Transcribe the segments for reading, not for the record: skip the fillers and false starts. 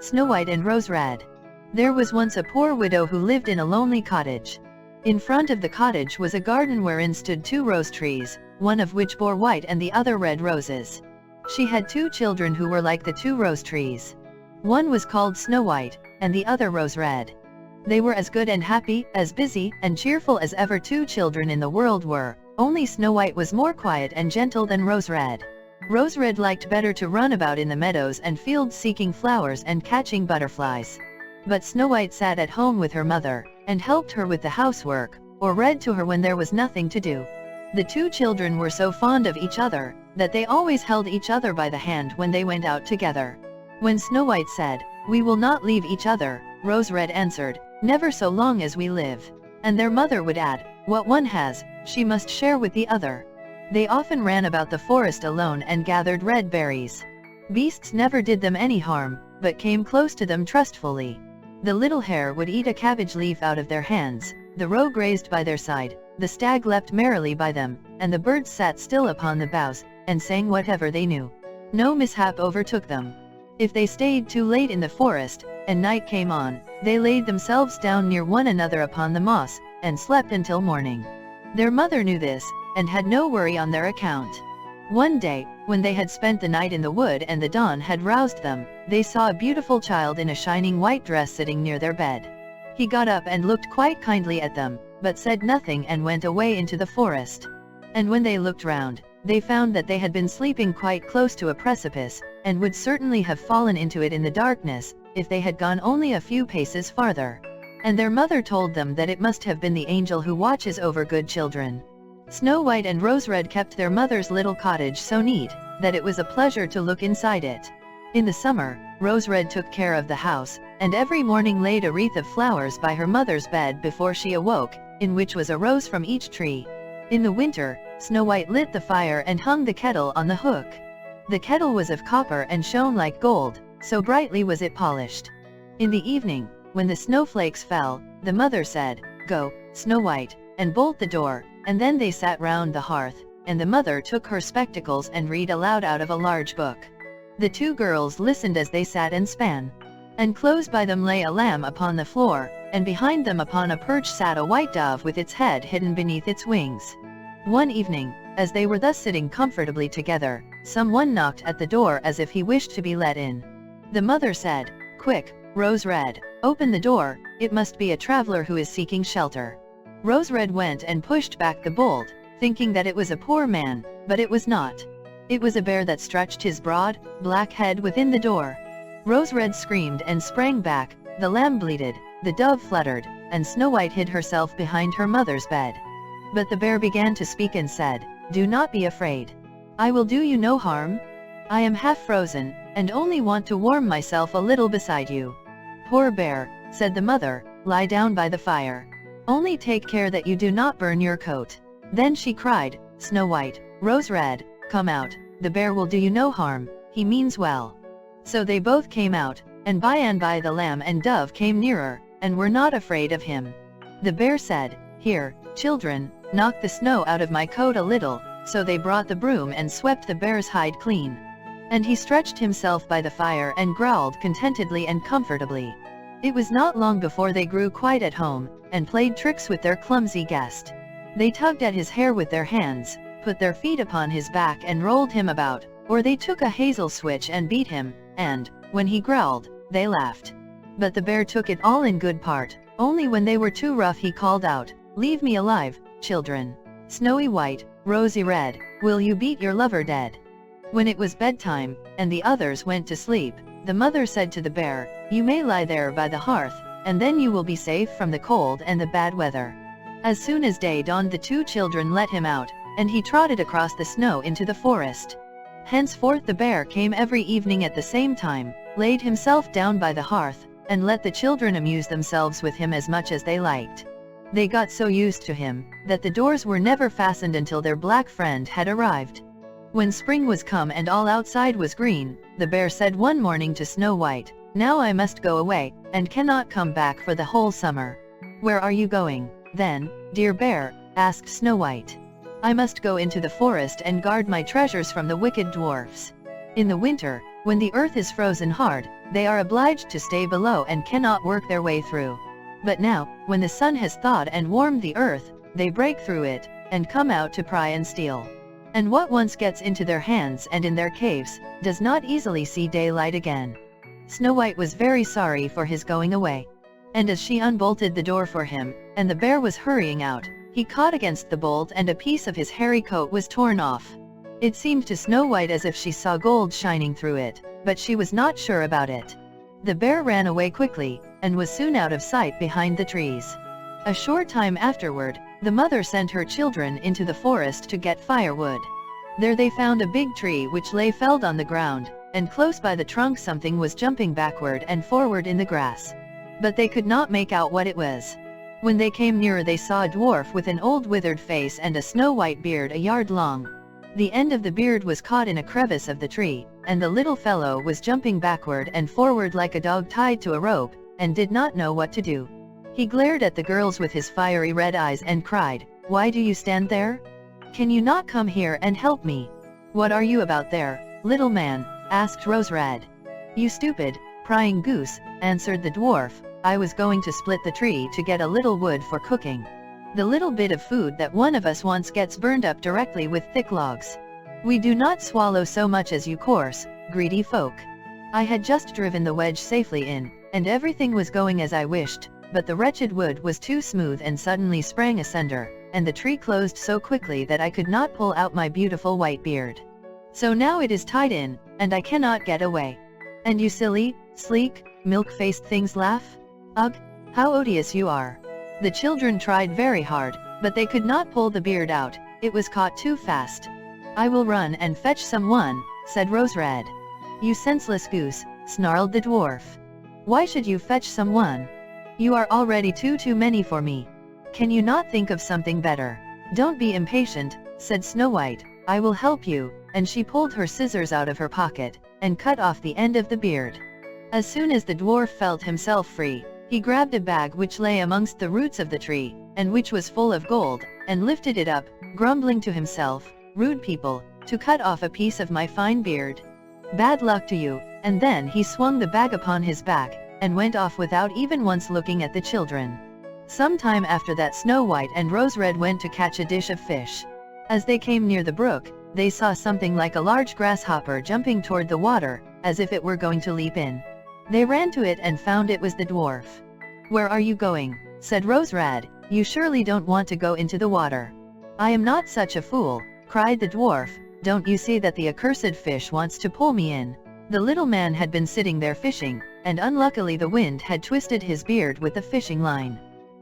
Snow White and Rose Red. There was once a poor widow who lived in a lonely cottage. In front of the cottage was a garden wherein stood 2 rose trees, one of which bore white and the other red roses. She had 2 children who were like the 2 rose trees. One was called Snow White, and the other Rose Red. They were as good and happy, as busy and cheerful as ever 2 children in the world were, only Snow White was more quiet and gentle than Rose Red. Rose Red liked better to run about in the meadows and fields seeking flowers and catching butterflies. But Snow White sat at home with her mother, and helped her with the housework, or read to her when there was nothing to do. The 2 children were so fond of each other, that they always held each other by the hand when they went out together. When Snow White said, "We will not leave each other," Rose Red answered, "Never so long as we live." And their mother would add, "What one has, she must share with the other." They often ran about the forest alone and gathered red berries. Beasts never did them any harm, but came close to them trustfully. The little hare would eat a cabbage leaf out of their hands, the roe grazed by their side, the stag leapt merrily by them, and the birds sat still upon the boughs, and sang whatever they knew. No mishap overtook them. If they stayed too late in the forest, and night came on, they laid themselves down near one another upon the moss, and slept until morning. Their mother knew this, and had no worry on their account. One day, when they had spent the night in the wood and the dawn had roused them, they saw a beautiful child in a shining white dress sitting near their bed. He got up and looked quite kindly at them, but said nothing and went away into the forest. And when they looked round, they found that they had been sleeping quite close to a precipice, and would certainly have fallen into it in the darkness, if they had gone only a few paces farther. And their mother told them that it must have been the angel who watches over good children. Snow White and Rose Red kept their mother's little cottage so neat, that it was a pleasure to look inside it. In the summer, Rose Red took care of the house, and every morning laid a wreath of flowers by her mother's bed before she awoke, in which was a rose from each tree. In the winter, Snow White lit the fire and hung the kettle on the hook. The kettle was of copper and shone like gold, so brightly was it polished. In the evening, when the snowflakes fell, the mother said, "Go, Snow White, and bolt the door," and then they sat round the hearth, and the mother took her spectacles and read aloud out of a large book. The 2 girls listened as they sat and span. And close by them lay a lamb upon the floor, and behind them upon a perch sat a white dove with its head hidden beneath its wings. One evening, as they were thus sitting comfortably together, someone knocked at the door as if he wished to be let in. The mother said, "Quick, Rose Red, open the door, it must be a traveler who is seeking shelter." Rose Red went and pushed back the bolt, thinking that it was a poor man, but it was not. It was a bear that stretched his broad, black head within the door. Rose Red screamed and sprang back, the lamb bleated, the dove fluttered, and Snow White hid herself behind her mother's bed. But the bear began to speak and said, "Do not be afraid. I will do you no harm. I am half frozen, and only want to warm myself a little beside you." "Poor bear," said the mother, "lie down by the fire. Only take care that you do not burn your coat." Then she cried, "Snow White, Rose Red, come out, the bear will do you no harm, he means well." So they both came out, and by the lamb and dove came nearer, and were not afraid of him. The bear said, "Here, children, knock the snow out of my coat a little," so they brought the broom and swept the bear's hide clean. And he stretched himself by the fire and growled contentedly and comfortably. It was not long before they grew quite at home, and played tricks with their clumsy guest. They tugged at his hair with their hands, put their feet upon his back and rolled him about, or they took a hazel switch and beat him, and, when he growled, they laughed. But the bear took it all in good part, only when they were too rough he called out, "Leave me alive, children. Snowy White, Rosy Red, will you beat your lover dead?" When it was bedtime, and the others went to sleep, the mother said to the bear, "You may lie there by the hearth, and then you will be safe from the cold and the bad weather." As soon as day dawned the 2 children let him out, and he trotted across the snow into the forest. Henceforth the bear came every evening at the same time, laid himself down by the hearth, and let the children amuse themselves with him as much as they liked. They got so used to him, that the doors were never fastened until their black friend had arrived. When spring was come and all outside was green, the bear said one morning to Snow White, "Now I must go away, and cannot come back for the whole summer." "Where are you going, then, dear bear?" asked Snow White. "I must go into the forest and guard my treasures from the wicked dwarfs." In the winter, when the earth is frozen hard, they are obliged to stay below and cannot work their way through. But now, when the sun has thawed and warmed the earth, they break through it, and come out to pry and steal. And what once gets into their hands and in their caves, does not easily see daylight again. Snow White was very sorry for his going away. And as she unbolted the door for him, and the bear was hurrying out, he caught against the bolt and a piece of his hairy coat was torn off. It seemed to Snow White as if she saw gold shining through it, but she was not sure about it. The bear ran away quickly, and was soon out of sight behind the trees. A short time afterward, the mother sent her children into the forest to get firewood. There they found a big tree which lay felled on the ground, and close by the trunk something was jumping backward and forward in the grass. But they could not make out what it was. When they came nearer they saw a dwarf with an old withered face and a snow-white beard a yard long. The end of the beard was caught in a crevice of the tree, and the little fellow was jumping backward and forward like a dog tied to a rope, and did not know what to do. He glared at the girls with his fiery red eyes and cried, "Why do you stand there? Can you not come here and help me?" "What are you about there, little man?" asked Rose Red. "You stupid, prying goose," answered the dwarf, "I was going to split the tree to get a little wood for cooking. The little bit of food that one of us wants gets burned up directly with thick logs. We do not swallow so much as you coarse, greedy folk." I had just driven the wedge safely in, and everything was going as I wished, but the wretched wood was too smooth and suddenly sprang asunder, and the tree closed so quickly that I could not pull out my beautiful white beard. So now it is tied in, and I cannot get away. And you silly, sleek, milk-faced things laugh? Ugh, how odious you are. The children tried very hard, but they could not pull the beard out, it was caught too fast. "I will run and fetch someone," said Rose Red. "You senseless goose," snarled the dwarf. "Why should you fetch someone? You are already too many for me. Can you not think of something better?" "Don't be impatient," said Snow White, "I will help you," and she pulled her scissors out of her pocket, and cut off the end of the beard. As soon as the dwarf felt himself free, he grabbed a bag which lay amongst the roots of the tree, and which was full of gold, and lifted it up, grumbling to himself, "Rude people, to cut off a piece of my fine beard. Bad luck to you," and then he swung the bag upon his back, and went off without even once looking at the children. Some time after that Snow White and Rose Red went to catch a dish of fish. As they came near the brook, they saw something like a large grasshopper jumping toward the water, as if it were going to leap in. They ran to it and found it was the dwarf. "Where are you going?" said Rose Red. "You surely don't want to go into the water." "I am not such a fool," cried the dwarf. "Don't you see that the accursed fish wants to pull me in?" The little man had been sitting there fishing, and unluckily the wind had twisted his beard with the fishing line.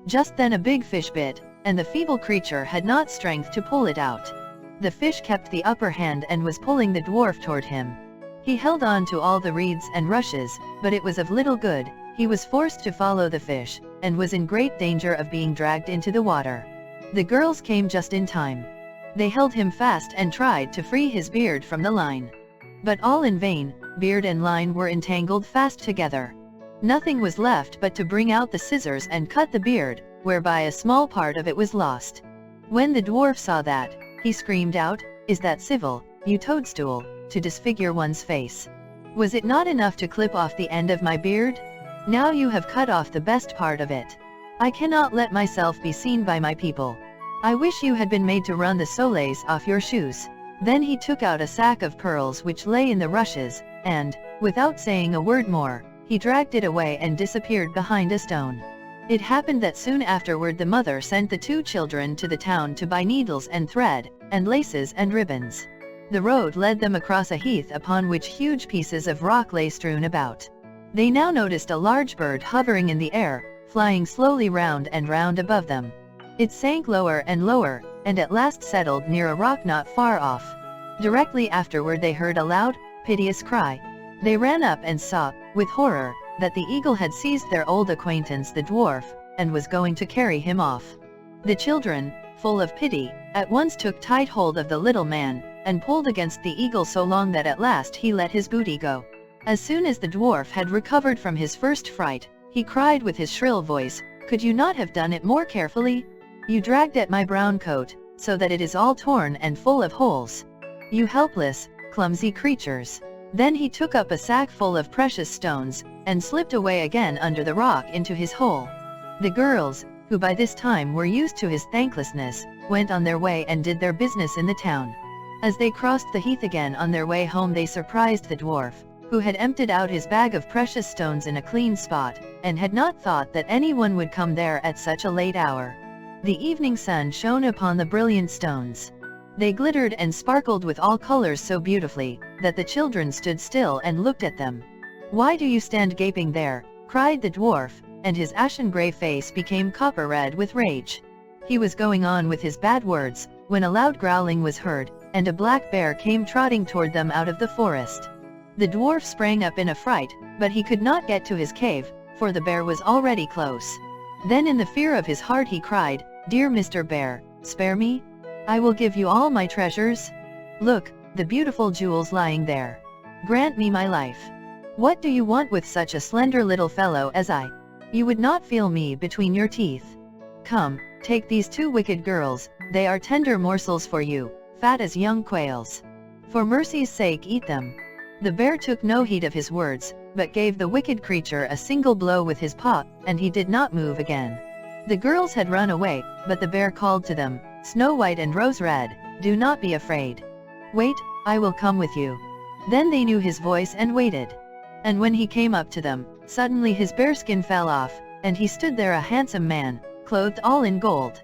Just then a big fish bit, and the feeble creature had not strength to pull it out. The fish kept the upper hand and was pulling the dwarf toward him. He held on to all the reeds and rushes, but it was of little good. He was forced to follow the fish, and was in great danger of being dragged into the water. The girls came just in time. They held him fast and tried to free his beard from the line. But all in vain, beard and line were entangled fast together. Nothing was left but to bring out the scissors and cut the beard, whereby a small part of it was lost. When the dwarf saw that, he screamed out, "Is that civil, you toadstool, to disfigure one's face? Was it not enough to clip off the end of my beard? Now you have cut off the best part of it. I cannot let myself be seen by my people. I wish you had been made to run the soles off your shoes." Then he took out a sack of pearls which lay in the rushes, and, without saying a word more, he dragged it away and disappeared behind a stone. It happened that soon afterward the mother sent the two children to the town to buy needles and thread, and laces and ribbons. The road led them across a heath upon which huge pieces of rock lay strewn about. They now noticed a large bird hovering in the air, flying slowly round and round above them. It sank lower and lower, and at last settled near a rock not far off. Directly afterward they heard a loud, piteous cry. They ran up and saw, with horror, that the eagle had seized their old acquaintance the dwarf, and was going to carry him off. The children, full of pity, at once took tight hold of the little man, and pulled against the eagle so long that at last he let his booty go. As soon as the dwarf had recovered from his first fright, he cried with his shrill voice, "Could you not have done it more carefully? You dragged at my brown coat, so that it is all torn and full of holes. You helpless, clumsy creatures! Then he took up a sack full of precious stones, and slipped away again under the rock into his hole. The girls, who by this time were used to his thanklessness, went on their way and did their business in the town. As they crossed the heath again on their way home, they surprised the dwarf, who had emptied out his bag of precious stones in a clean spot, and had not thought that anyone would come there at such a late hour. The evening sun shone upon the brilliant stones. They glittered and sparkled with all colors so beautifully, that the children stood still and looked at them. "Why do you stand gaping there?" cried the dwarf, and his ashen-gray face became copper-red with rage. He was going on with his bad words, when a loud growling was heard, and a black bear came trotting toward them out of the forest. The dwarf sprang up in a fright, but he could not get to his cave, for the bear was already close. Then in the fear of his heart he cried, "Dear Mr. Bear, spare me? I will give you all my treasures. Look, the beautiful jewels lying there. Grant me my life. What do you want with such a slender little fellow as I? You would not feel me between your teeth. Come, take these 2 wicked girls, they are tender morsels for you, fat as young quails. For mercy's sake eat them." The bear took no heed of his words, but gave the wicked creature a single blow with his paw, and he did not move again. The girls had run away, but the bear called to them, "Snow White and Rose Red, do not be afraid. Wait, I will come with you." Then they knew his voice and waited. And when he came up to them, suddenly his bearskin fell off, and he stood there a handsome man, clothed all in gold.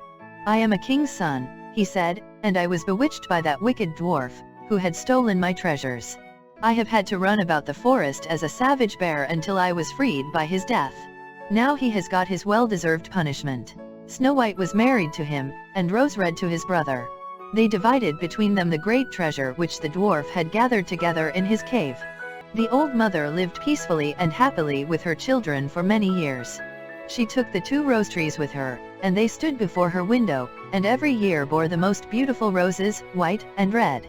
"I am a king's son," he said, "and I was bewitched by that wicked dwarf, who had stolen my treasures. I have had to run about the forest as a savage bear until I was freed by his death. Now he has got his well-deserved punishment." Snow White was married to him, and Rose Red to his brother. They divided between them the great treasure which the dwarf had gathered together in his cave. The old mother lived peacefully and happily with her children for many years. She took the 2 rose trees with her, and they stood before her window, and every year bore the most beautiful roses, white and red.